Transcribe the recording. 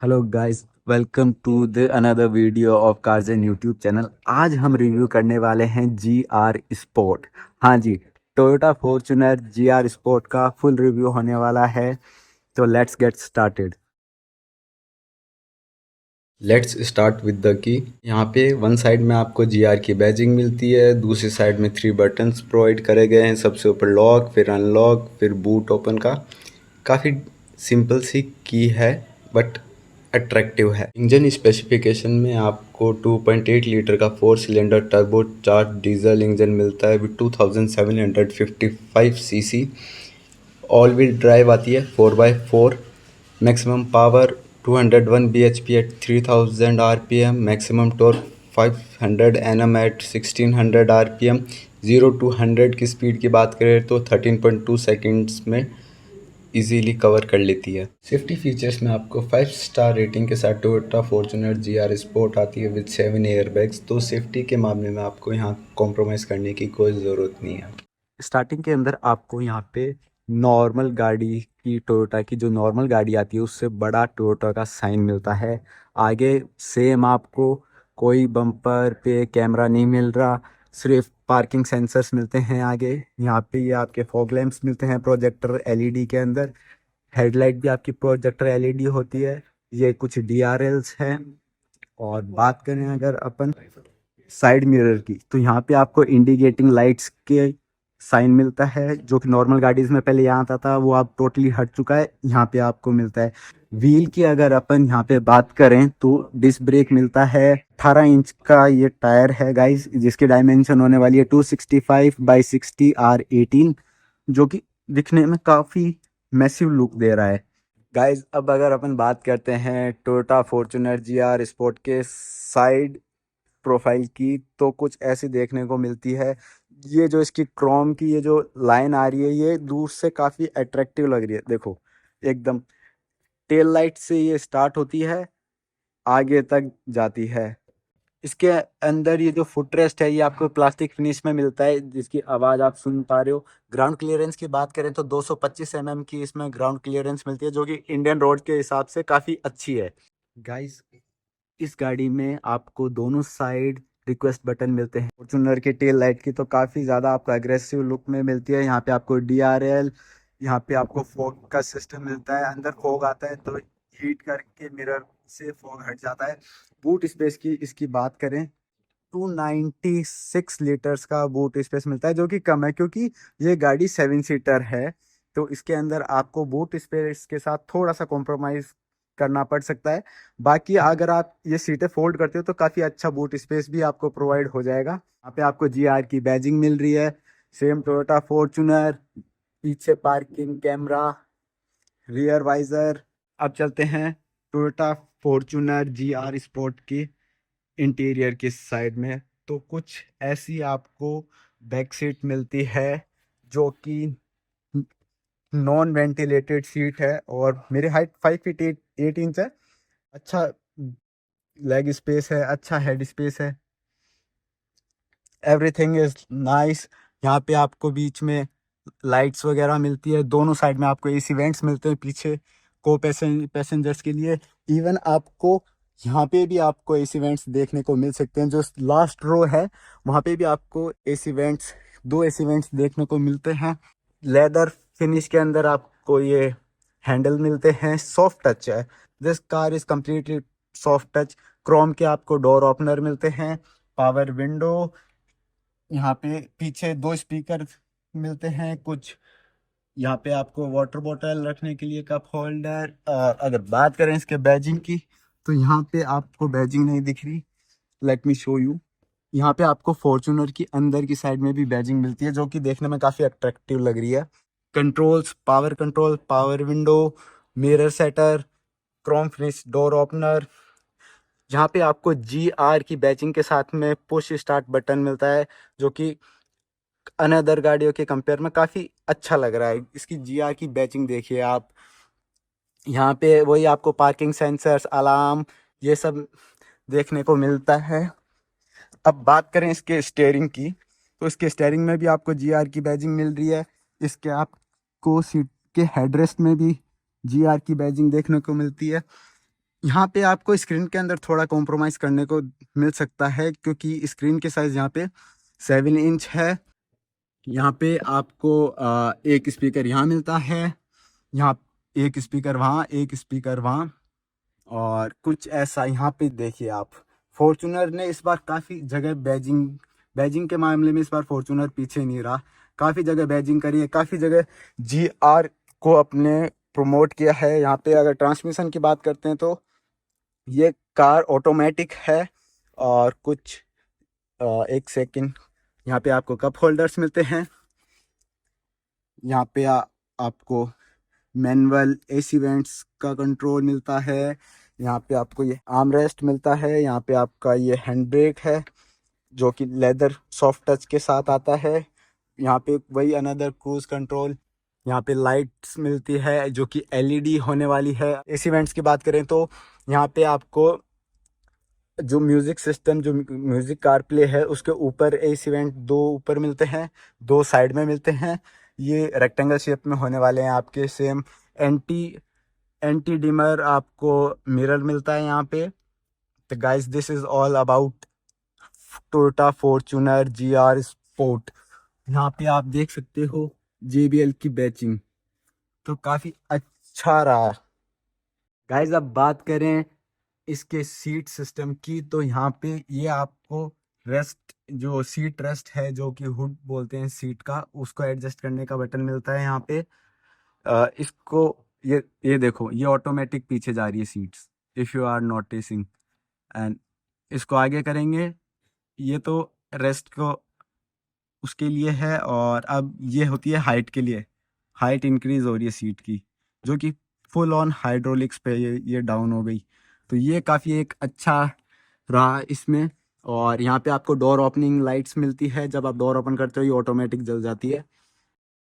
Hello guys, welcome to the another video of cars and YouTube channel. आज हम review करने वाले हैं जी आर स्पोर्ट। हाँ जी, Toyota Fortuner G R sport का फुल रिव्यू होने वाला है। तो let's get started. Let's start with the key. यहाँ पे वन साइड में आपको जीआर की बैजिंग मिलती है, दूसरी साइड में 3 बटन्स प्रोवाइड करे गए हैं। सबसे ऊपर लॉक, फिर अनलॉक, फिर बूट ओपन का। काफ़ी सिंपल सी की है बट अट्रैक्टिव है। इंजन स्पेसिफिकेशन में आपको 2.8 लीटर का 4 cylinder turbo charge diesel engine मिलता है with 2755 CC. All wheel drive आती है 4x4। Maximum power 201 bhp at 3000 rpm। Maximum torque 500 Nm at 1600 rpm। 0 to 100 की स्पीड की बात करें तो 13.2 सेकेंड्स में इजीली कवर कर लेती है। सेफ्टी फीचर्स में आपको 5 स्टार रेटिंग के साथ Toyota Fortuner G R Sport आती है विद 7 एयरबैग्स। तो सेफ्टी के मामले में आपको यहाँ कॉम्प्रोमाइज़ करने की कोई ज़रूरत नहीं है। स्टार्टिंग के अंदर आपको यहाँ पे नॉर्मल गाड़ी की, टोयोटा की जो नॉर्मल गाड़ी आती है उससे बड़ा टोयोटा का साइन मिलता है। आगे सेम आपको कोई बम्पर पे कैमरा नहीं मिल रहा, सिर्फ पार्किंग सेंसर्स मिलते हैं आगे। यहाँ पे ये आपके फॉग लैंप्स मिलते हैं प्रोजेक्टर एलईडी के अंदर। हेडलाइट भी आपकी प्रोजेक्टर एलईडी होती है। ये कुछ डीआरएल्स हैं। और बात करें अगर अपन साइड मिरर की, तो यहाँ पे आपको इंडिकेटिंग लाइट्स के साइन मिलता है, जो कि नॉर्मल गाड़ीज में पहले यहाँ आता था, वो अब टोटली हट चुका है। यहाँ पे आपको मिलता है। व्हील की अगर अपन यहाँ पे बात करें तो डिस्क ब्रेक मिलता है। 18 इंच का ये टायर है गाइस, जिसकी डायमेंशन होने वाली है 265/60 R18, जो कि दिखने में काफ़ी मैसिव लुक दे रहा है। गाइज अब अगर अपन बात करते हैं Toyota Fortuner G R Sport के साइड प्रोफाइल की, तो कुछ ऐसी देखने को मिलती है। ये जो इसकी क्रोम की ये जो लाइन आ रही है, ये दूर से काफ़ी अट्रैक्टिव लग रही है। देखो, एकदम टेल लाइट से ये स्टार्ट होती है, आगे तक जाती है। इसके अंदर ये जो फुटरेस्ट है, ये आपको प्लास्टिक फिनिश में मिलता है, जिसकी आवाज़ आप सुन पा रहे हो। ग्राउंड क्लियरेंस की बात करें तो 225 mm की इसमें ग्राउंड क्लियरेंस मिलती है, जो कि इंडियन रोड के हिसाब से काफ़ी अच्छी है। गाइस, इस गाड़ी में आपको दोनों साइड रिक्वेस्ट बटन मिलते हैं। फॉर्च्यूनर के टेल लाइट की तो काफ़ी ज़्यादा आपको एग्रेसिव लुक में मिलती है। यहाँ पे आपको डीआरएल, यहाँ पे आपको फॉग का सिस्टम मिलता है। अंदर फॉग आता है तो हीट करके मिरर से फॉग हट जाता है। बूट स्पेस की इसकी बात करें, 296 लीटर्स का बूट स्पेस मिलता है, जो कि कम है क्योंकि ये गाड़ी 7 सीटर है। तो इसके अंदर आपको बूट स्पेस के साथ थोड़ा सा कॉम्प्रोमाइज करना पड़ सकता है। बाकी अगर आप ये सीटें फोल्ड करते हो तो काफ़ी अच्छा बूट स्पेस भी आपको प्रोवाइड हो जाएगा। यहाँ पे आपको जी आर की बैजिंग मिल रही है, सेम टोयोटा फॉर्च्यूनर। पीछे पार्किंग कैमरा, रियर वाइजर। अब चलते हैं Toyota Fortuner G R Sport की इंटीरियर की साइड में। तो कुछ ऐसी आपको बैक सीट मिलती है, जो कि नॉन वेंटिलेटेड सीट है, और मेरी हाइट 5 फीट 8 इंच है। अच्छा लेग स्पेस है, अच्छा हेड स्पेस है। Everything is nice. यहाँ पे आपको बीच में लाइट्स वगैरह मिलती है, दोनों साइड में आपको एसी वेंट्स मिलते हैं पीछे को पैसेंजर्स के लिए। इवन आपको यहाँ पे भी आपको एसी वेंट्स देखने को मिल सकते हैं। जो लास्ट रो है वहाँ पे भी आपको एसी वेंट्स, 2 एसी वेंट्स देखने को मिलते हैं। लेदर फिनिश के अंदर आपको ये हैंडल मिलते हैं, सॉफ्ट टच है। This car is completely soft touch. Chrome के आपको डोर ओपनर मिलते हैं, पावर विंडो। यहाँ पे पीछे 2 स्पीकर मिलते हैं कुछ। यहाँ पे आपको वाटर बॉटल रखने के लिए कप होल्डर। अगर बात करें इसके बैजिंग की, तो यहाँ पे आपको बैजिंग नहीं दिख रही। Let me show you. यहाँ पे आपको फॉर्च्यूनर की अंदर की साइड में भी बैजिंग मिलती है, जो कि देखने में काफ़ी अट्रैक्टिव लग रही है। Control, power window, mirror setter, chrome finish door opener. यहाँ पे आपको जी आर की बैजिंग के साथ में पुश स्टार्ट बटन मिलता है, जो कि अनदर गाड़ियों के कंपेयर में काफ़ी अच्छा लग रहा है। इसकी जी आर की बैजिंग देखिए आप। यहाँ पे वही आपको पार्किंग सेंसर्स, अलार्म, ये सब देखने को मिलता है। अब बात करें इसके स्टेयरिंग की, तो इसके स्टेयरिंग में भी आपको जी आर की बैजिंग मिल रही है। इसके आपको सीट के हेडरेस्ट में भी जी आर की बैजिंग देखने को मिलती है। यहाँ पे आपको स्क्रीन के अंदर थोड़ा कॉम्प्रोमाइज़ करने को मिल सकता है, क्योंकि स्क्रीन की साइज़ यहाँ पे 7 इंच है। यहाँ पे आपको एक स्पीकर यहाँ मिलता है, यहाँ एक स्पीकर वहाँ, एक स्पीकर वहाँ, और कुछ ऐसा यहाँ पे देखिए आप। फॉर्च्यूनर ने इस बार काफ़ी जगह बैजिंग बैजिंग के मामले में इस बार फॉर्च्यूनर पीछे नहीं रहा, काफ़ी जगह बैजिंग करी है, काफ़ी जगह GR को अपने प्रमोट किया है। यहाँ पे अगर ट्रांसमिशन की बात करते हैं तो ये कार ऑटोमेटिक है। और कुछ एक सेकंड, यहाँ पे आपको कप होल्डर्स मिलते हैं। यहाँ पे आपको मैनुअल AC वेंट्स का कंट्रोल मिलता है। यहाँ पे आपको ये आर्म रेस्ट मिलता है। यहाँ पे आपका ये हैंड ब्रेक है जो कि लेदर सॉफ्ट टच के साथ आता है। यहाँ पे वही अनदर क्रूज कंट्रोल। यहाँ पे लाइट्स मिलती है जो कि LED होने वाली है। AC वेंट्स की बात करें तो यहाँ पे आपको जो म्यूजिक सिस्टम, जो म्यूजिक कार प्ले है, उसके ऊपर AC वेंट 2 ऊपर मिलते हैं, 2 साइड में मिलते हैं। ये रेक्टेंगल शेप में होने वाले हैं आपके। सेम एंटी एंटी डिमर आपको मिरर मिलता है यहाँ पे। तो guys, this is all about Toyota Fortuner GR sport. यहाँ पे आप देख सकते हो JBL की बैचिंग, तो काफ़ी अच्छा रहा। गाइस, अब बात करें इसके सीट सिस्टम की, तो यहाँ पे ये आपको रेस्ट, जो सीट रेस्ट है, जो कि हुड बोलते हैं सीट का, उसको एडजस्ट करने का बटन मिलता है यहाँ पे। इसको ये देखो, ये ऑटोमेटिक पीछे जा रही है seats, if you are noticing. And इसको आगे करेंगे, ये तो रेस्ट को उसके लिए है। और अब ये होती है हाइट के लिए, हाइट इंक्रीज हो रही है सीट की, जो कि फुल ऑन हाइड्रोलिक्स पे ये डाउन हो गई। तो ये काफ़ी एक अच्छा रहा इसमें। और यहाँ पे आपको डोर ओपनिंग लाइट्स मिलती है, जब आप डोर ओपन करते हो ये ऑटोमेटिक जल जाती है।